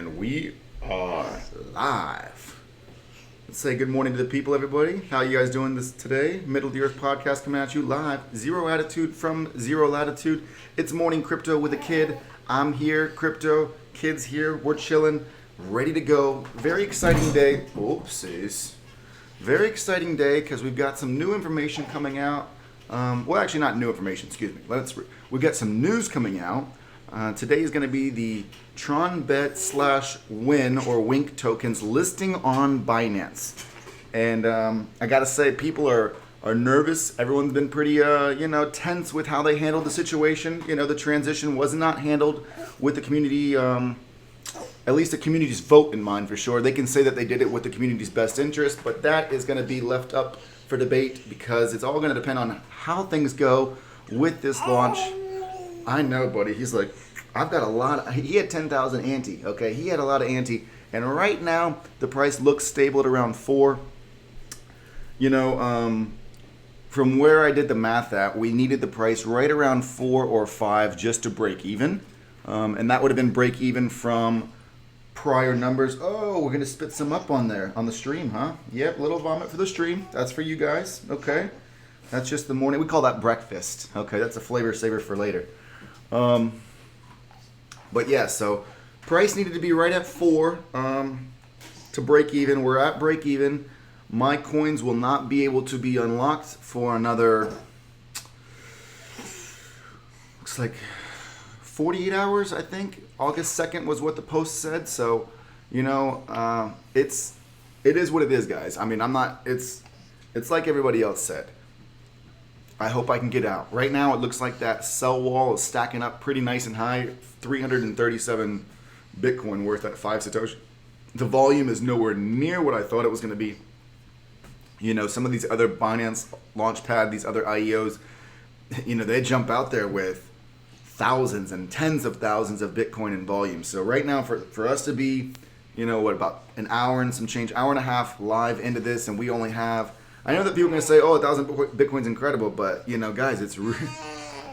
And we are live. Let's say good morning to the people, everybody. How you guys doing this today? Middle of the Earth podcast coming at you live. Zero attitude from zero latitude. It's morning crypto with a kid. I'm here, crypto. Kids here. We're chilling, ready to go. Very exciting day. Oopsies. Very exciting day because we've got some new information coming out. Well, actually, not new information. Excuse me. We've got some news coming out. Today is going to be the Tronbet / Win or Wink tokens listing on Binance. And I got to say, people are nervous. Everyone's been pretty, tense with how they handled the situation. The transition was not handled with the community, at least the community's vote in mind for sure. They can say that they did it with the community's best interest, but that is going to be left up for debate because it's all going to depend on how things go with this launch. I know, buddy. He's like, I've got a lot. He had 10,000 ante. Okay, he had a lot of ante, and right now the price looks stable at around 4. From where I did the math at, we needed the price right around 4 or 5 just to break even, and that would have been break even from prior numbers. Oh, we're gonna spit some up on there on the stream, huh? Yep, little vomit for the stream. That's for you guys. Okay, that's just the morning. We call that breakfast. Okay, that's a flavor saver for later. But yeah, so price needed to be right at 4 to break even. We're at break even. My coins will not be able to be unlocked for another, looks like 48 hours, I think. August 2nd was what the post said. So, it is what it is, guys. I mean, it's like everybody else said. I hope I can get out. Right now, it looks like that sell wall is stacking up pretty nice and high. 337 Bitcoin worth at 5 Satoshi. The volume is nowhere near what I thought it was going to be. Some of these other Binance Launchpad, these other IEOs, they jump out there with thousands and tens of thousands of Bitcoin in volume. So right now, for us to be, about an hour and some change, hour and a half live into this, and we only have, I know that people are going to say, 1,000 Bitcoin's incredible, but, guys, it's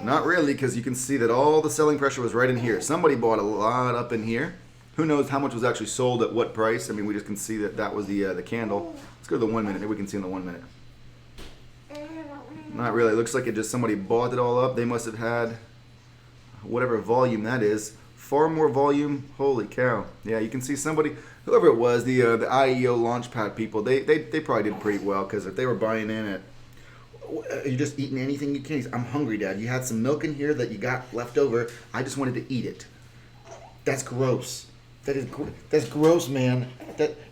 not really, because you can see that all the selling pressure was right in here. Somebody bought a lot up in here. Who knows how much was actually sold at what price? I mean, we just can see that was the candle. Let's go to the 1 minute. Maybe we can see in the 1 minute. Not really. It looks like somebody bought it all up. They must have had whatever volume that is. Far more volume. Holy cow. Yeah, you can see somebody, whoever it was, the IEO Launchpad people, they probably did pretty well, because if they were buying in at, are you just eating anything you can? I'm hungry, Dad. You had some milk in here that you got left over. I just wanted to eat it. That's gross. That's gross, man.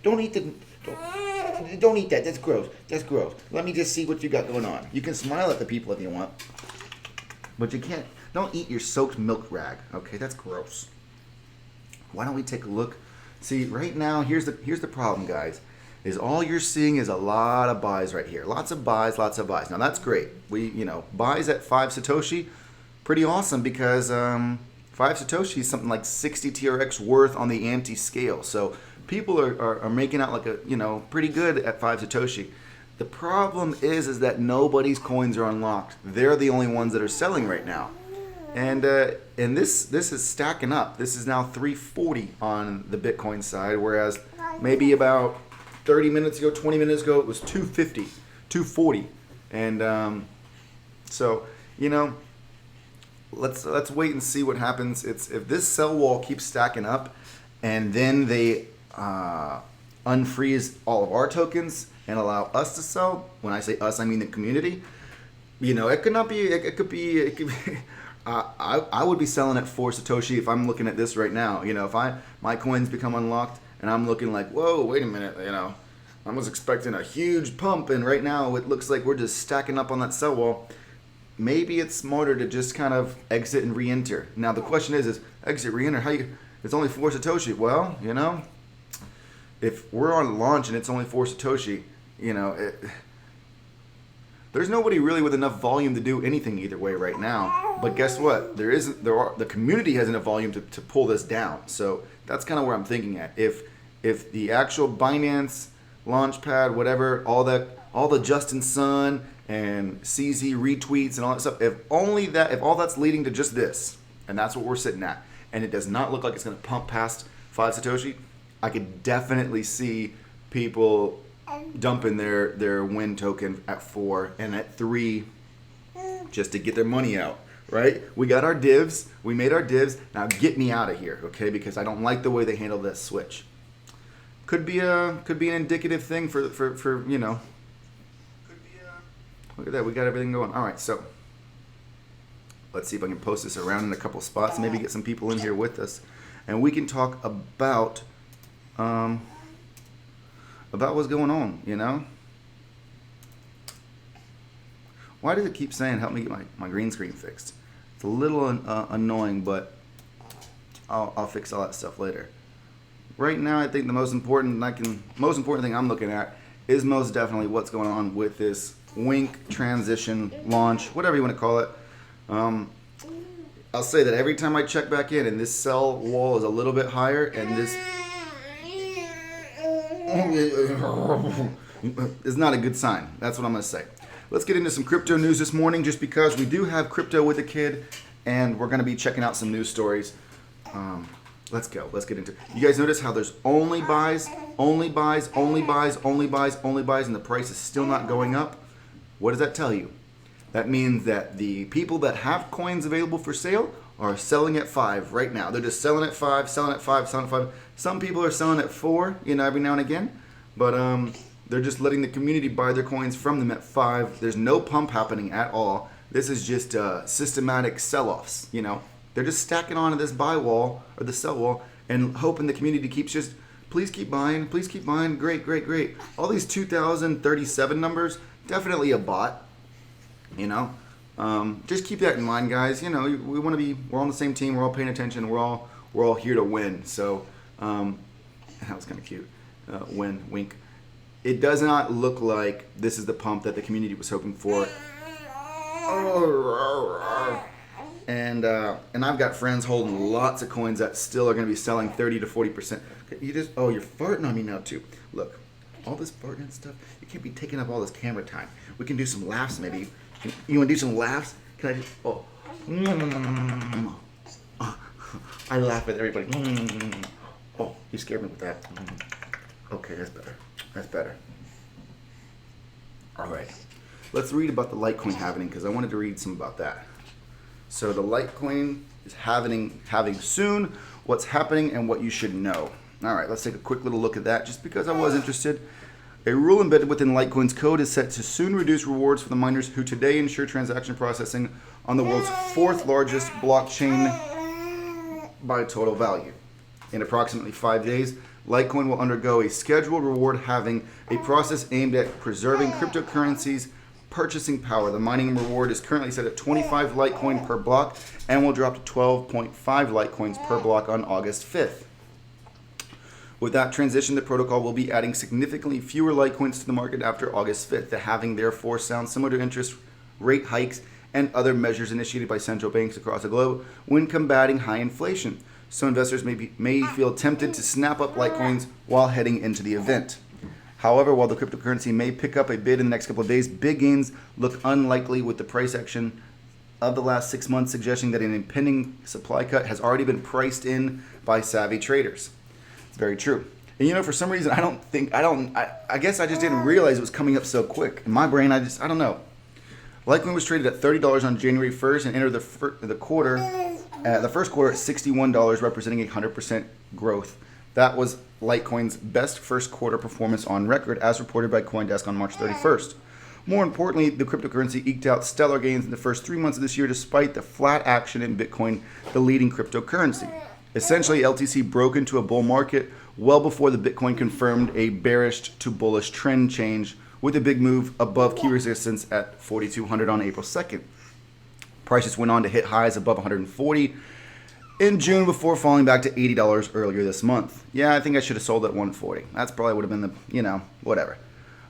Don't eat that. That's gross. That's gross. Let me just see what you got going on. You can smile at the people if you want, but you can't. Don't eat your soaked milk rag. Okay, that's gross. Why don't we take a look? See, right now, here's the problem, guys. Is all you're seeing is a lot of buys right here. Lots of buys. Now that's great. Buys at 5 Satoshi, pretty awesome, because 5 Satoshi is something like 60 TRX worth on the ante scale. So people are making out like pretty good at 5 Satoshi. The problem is that nobody's coins are unlocked. They're the only ones that are selling right now. And this is stacking up. This is now 340 on the Bitcoin side, whereas maybe about 30 minutes ago, 20 minutes ago, it was 250, 240. And so, let's wait and see what happens. If this sell wall keeps stacking up, and then they unfreeze all of our tokens and allow us to sell. When I say us, I mean the community. It could not be. It could be. I would be selling at 4 Satoshi if I'm looking at this right now. If my coins become unlocked and I'm looking like, whoa, wait a minute. I was expecting a huge pump, and right now it looks like we're just stacking up on that sell wall. Maybe it's smarter to just kind of exit and re-enter. Now the question is exit, re-enter. It's only 4 Satoshi. Well, if we're on launch and it's only 4 Satoshi, there's nobody really with enough volume to do anything either way right now. But guess what? The community has enough volume to pull this down. So that's kind of where I'm thinking at. If the actual Binance Launchpad, whatever, all the Justin Sun and CZ retweets and all that stuff, if all that's leading to just this, and that's what we're sitting at, and it does not look like it's going to pump past 5 Satoshi, I could definitely see people dumping their win token at 4 and at 3 just to get their money out, right? We got our divs. We made our divs. Now get me out of here, okay? Because I don't like the way they handled that switch. Could be an indicative thing for you know. Look at that. We got everything going. All right, so let's see if I can post this around in a couple spots. Maybe get some people in here with us, and we can talk about what's going on. You know. Why does it keep saying help me get my green screen fixed? It's a little annoying, but I'll fix all that stuff later. Right now, I think the most important thing I'm looking at is most definitely what's going on with this Wink transition launch, whatever you want to call it. I'll say that every time I check back in and this sell wall is a little bit higher and this is not a good sign. That's what I'm going to say. Let's get into some crypto news this morning just because we do have Crypto with a Kid and we're going to be checking out some news stories. Let's go. Let's get into it. You guys notice how there's only buys, and the price is still not going up? What does that tell you? That means that the people that have coins available for sale are selling at 5 right now. They're just selling at 5, selling at 5, selling at 5. Some people are selling at 4, you know, every now and again. But they're just letting the community buy their coins from them at 5. There's no pump happening at all. This is just systematic sell-offs, you know. They're just stacking onto this buy wall or the sell wall and hoping the community keeps just, please keep buying, great, great, great. All these 2037 numbers, definitely a bot, you know. Just keep that in mind, guys. You know, we want to be, we're on the same team, we're all paying attention, we're all here to win. So, that was kind of cute. Wink. It does not look like this is the pump that the community was hoping for. And I've got friends holding lots of coins that still are going to be selling 30 to 40%. You're farting on me now too. Look, all this farting stuff, you can't be taking up all this camera time. We can do some laughs maybe. You want to do some laughs? Can I just, I laugh at everybody. Oh, you scared me with that. Okay, that's better. All right. Let's read about the Litecoin halving because I wanted to read some about that. So the Litecoin is halving soon. What's happening and what you should know. All right, let's take a quick little look at that just because I was interested. A rule embedded within Litecoin's code is set to soon reduce rewards for the miners who today ensure transaction processing on the world's 4th largest blockchain by total value. In approximately 5 days, Litecoin will undergo a scheduled reward halving, a process aimed at preserving cryptocurrencies' purchasing power. The mining reward is currently set at 25 Litecoin per block and will drop to 12.5 Litecoins per block on August 5th. With that transition, the protocol will be adding significantly fewer Litecoins to the market after August 5th. The halving therefore sounds similar to interest rate hikes and other measures initiated by central banks across the globe when combating high inflation. So investors may feel tempted to snap up Litecoins while heading into the event. However, while the cryptocurrency may pick up a bid in the next couple of days, big gains look unlikely with the price action of the last 6 months suggesting that an impending supply cut has already been priced in by savvy traders. It's very true. And you know, for some reason, I guess I just didn't realize it was coming up so quick. In my brain, I don't know. Litecoin was traded at $30 on January 1st and entered the first quarter at $61, representing 100% growth. That was Litecoin's best first quarter performance on record, as reported by CoinDesk on March 31st. More importantly, the cryptocurrency eked out stellar gains in the first 3 months of this year, despite the flat action in Bitcoin, the leading cryptocurrency. Essentially, LTC broke into a bull market well before the Bitcoin confirmed a bearish to bullish trend change, with a big move above key resistance at 4,200 on April 2nd. Prices went on to hit highs above 140 in June before falling back to $80 earlier this month. Yeah, I think I should have sold at 140. That's probably would have been the, whatever.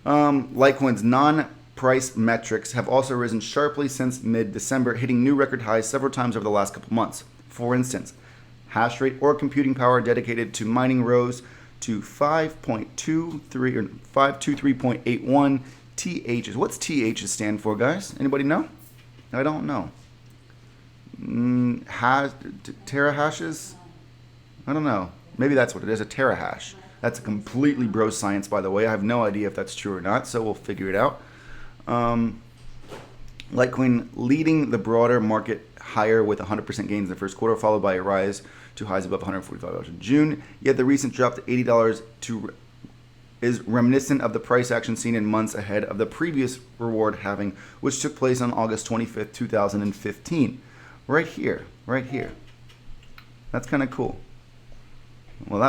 Litecoin's non-price metrics have also risen sharply since mid-December, hitting new record highs several times over the last couple months. For instance, hash rate or computing power dedicated to mining rose to 5.23 or 523.81 THs. What's THs stand for, guys? Anybody know? I don't know. Terahashes? I don't know. Maybe that's what it is, a terahash. That's a completely bro science, by the way. I have no idea if that's true or not, so we'll figure it out. Litecoin leading the broader market higher with 100% gains in the first quarter, followed by a rise to highs above $145 in June. Yet the recent drop to $80 is reminiscent of the price action seen in months ahead of the previous reward halving, which took place on August 25th, 2015. Right here. That's kind of cool. Well,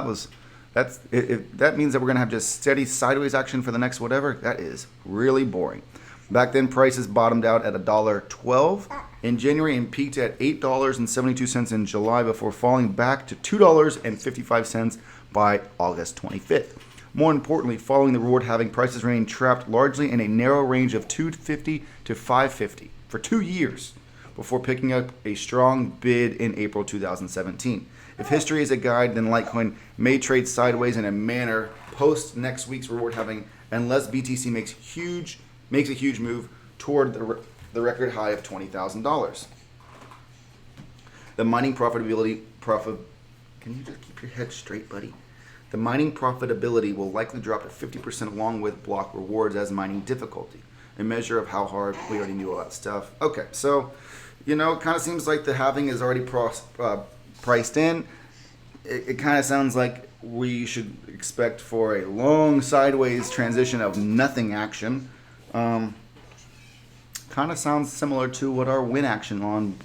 that means that we're going to have just steady sideways action for the next whatever. That is really boring. Back then, prices bottomed out at $1.12 in January and peaked at $8.72 in July before falling back to $2.55 by August 25th. More importantly, following the reward halving, prices remained trapped largely in a narrow range of $250 to $550 for 2 years before picking up a strong bid in April 2017. If history is a guide, then Litecoin may trade sideways in a manner post next week's reward halving unless BTC makes a huge move toward the record high of $20,000. The mining profitability can you just keep your head straight, buddy? The mining profitability will likely drop to 50% along with block rewards as mining difficulty, a measure of how hard. We already knew all that stuff. Okay, so it kind of seems like the halving is already priced in. It kind of sounds like we should expect for a long sideways transition of nothing action. Kind of sounds similar to what our win action on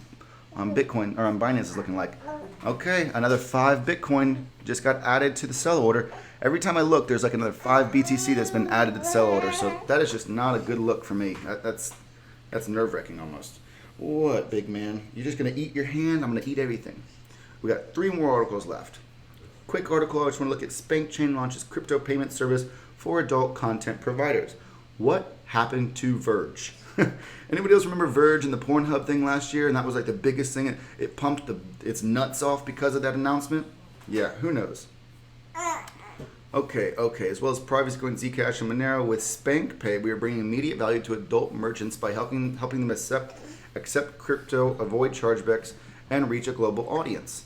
Bitcoin or on Binance is looking like. Okay, another 5 Bitcoin just got added to the sell order. Every time I look, there's like another 5 BTC that's been added to the sell order. So that is just not a good look for me. That's nerve-wracking almost. What, big man? You're just going to eat your hand? I'm going to eat everything. We got 3 more articles left. Quick article, I just want to look at Spank Chain launches crypto payment service for adult content providers. What happened to Verge? Anybody else remember Verge and the Pornhub thing last year? And that was like the biggest thing. It pumped its nuts off because of that announcement. Yeah, who knows? Okay. As well as Privacy Coin, Zcash, and Monero with Spank Pay, we are bringing immediate value to adult merchants by helping them accept crypto, avoid chargebacks, and reach a global audience.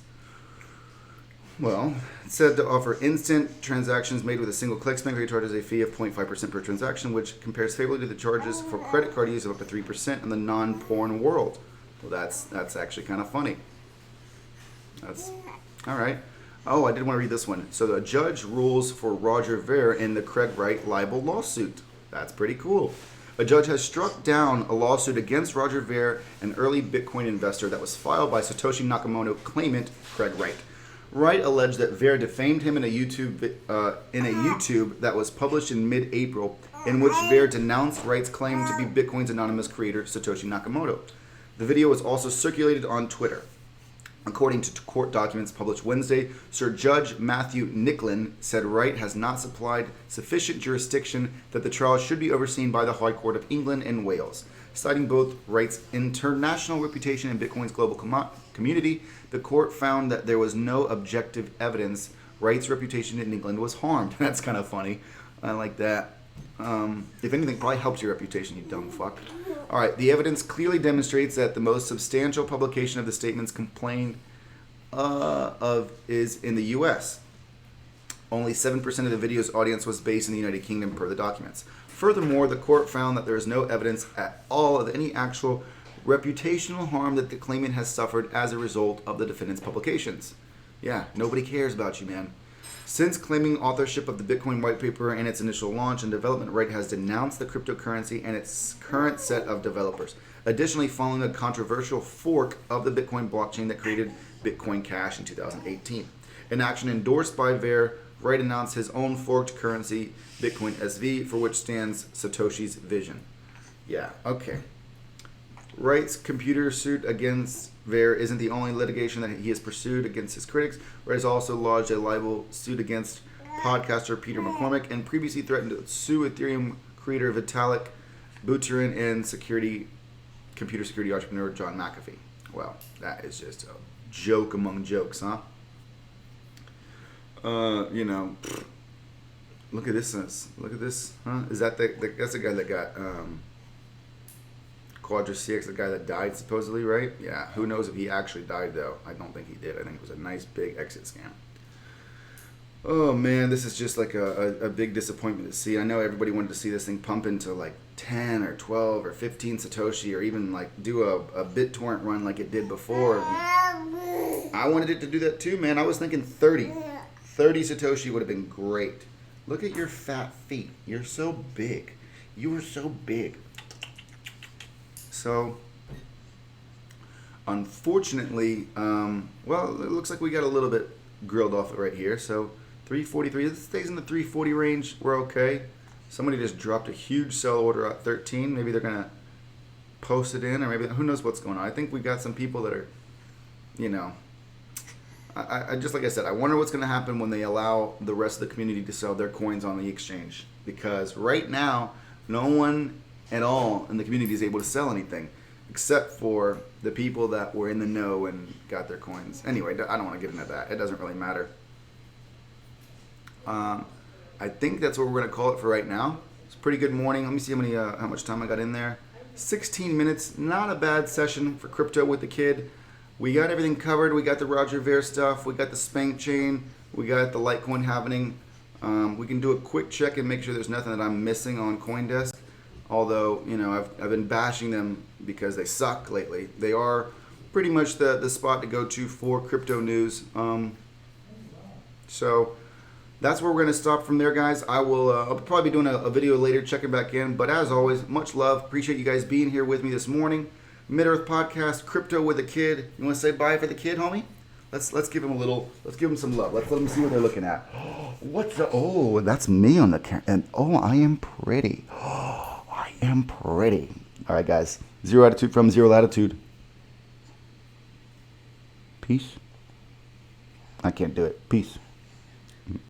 Well, it's said to offer instant transactions made with a single click. Spank Pay charges a fee of 0.5% per transaction, which compares favorably to the charges for credit card use of up to 3% in the non-porn world. Well, that's actually kind of funny. That's all right. Oh, I did want to read this one. So the judge rules for Roger Ver in the Craig Wright libel lawsuit. That's pretty cool. A judge has struck down a lawsuit against Roger Ver, an early Bitcoin investor, that was filed by Satoshi Nakamoto claimant Craig Wright. Wright alleged that Ver defamed him in a YouTube that was published in mid-April, in which Ver denounced Wright's claim to be Bitcoin's anonymous creator, Satoshi Nakamoto. The video was also circulated on Twitter. According to court documents published Wednesday, Sir Judge Matthew Nicklin said Wright has not supplied sufficient jurisdiction that the trial should be overseen by the High Court of England and Wales. Citing both Wright's international reputation and Bitcoin's global community, the court found that there was no objective evidence Wright's reputation in England was harmed. That's kind of funny. I like that. If anything, probably helps your reputation, you dumb fuck. All right, the evidence clearly demonstrates that the most substantial publication of the statements complained of is in the U.S. Only 7% of the video's audience was based in the United Kingdom per the documents. Furthermore, the court found that there is no evidence at all of any actual reputational harm that the claimant has suffered as a result of the defendant's publications. Yeah, nobody cares about you, man. Since claiming authorship of the Bitcoin white paper and its initial launch and development, Wright has denounced the cryptocurrency and its current set of developers. Additionally, following a controversial fork of the Bitcoin blockchain that created Bitcoin Cash in 2018. An action endorsed by Ver, Wright announced his own forked currency, Bitcoin SV, for which stands Satoshi's vision. Yeah, okay. Wright's computer suit against Ver isn't the only litigation that he has pursued against his critics. Wright has also lodged a libel suit against podcaster Peter McCormick and previously threatened to sue Ethereum creator Vitalik Buterin and computer security entrepreneur John McAfee. Well, that is just a joke among jokes, huh? Look at this. Look at this, huh? Is that that's the guy that got Quadra CX, the guy that died supposedly, right? Yeah. Who knows if he actually died though? I don't think he did. I think it was a nice big exit scam. Oh man, this is just like a big disappointment to see. I know everybody wanted to see this thing pump into like 10 or 12 or 15 Satoshi, or even like do a BitTorrent run like it did before. I wanted it to do that too, man. I was thinking 30. 30 Satoshi would have been great. Look at your fat feet. You're so big. You are so big. So, unfortunately, well, it looks like we got a little bit grilled off it right here. So, 343. This stays in the 340 range. We're okay. Somebody just dropped a huge sell order at 13. Maybe they're going to post it in, or maybe, who knows what's going on. I think we got some people that are, you know, I just like I said, I wonder what's going to happen when they allow the rest of the community to sell their coins on the exchange. Because right now, no one at all in the community is able to sell anything except for the people that were in the know and got their coins. Anyway, I don't want to get into that. It doesn't really matter. I think that's what we're going to call it for right now. It's a pretty good morning. Let me see how much time I got in there. 16 minutes. Not a bad session for crypto with the kid. We got everything covered. We got the Roger Ver stuff. We got the Spank chain. We got the Litecoin halving. We can do a quick check and make sure there's nothing that I'm missing on CoinDesk. Although, you know, I've been bashing them because they suck lately. They are pretty much the spot to go to for crypto news. So that's where we're going to stop from there, guys. I'll probably be doing a video later, checking back in. But as always, much love. Appreciate you guys being here with me this morning. Mid-Earth Podcast, Crypto with a Kid. You want to say bye for the kid, homie? Let's give him let's give him some love. Let's let him see what they're looking at. Oh, that's me on the camera. And oh, I am pretty. Oh, I am pretty. All right, guys. Zero attitude from zero latitude. Peace. I can't do it. Peace.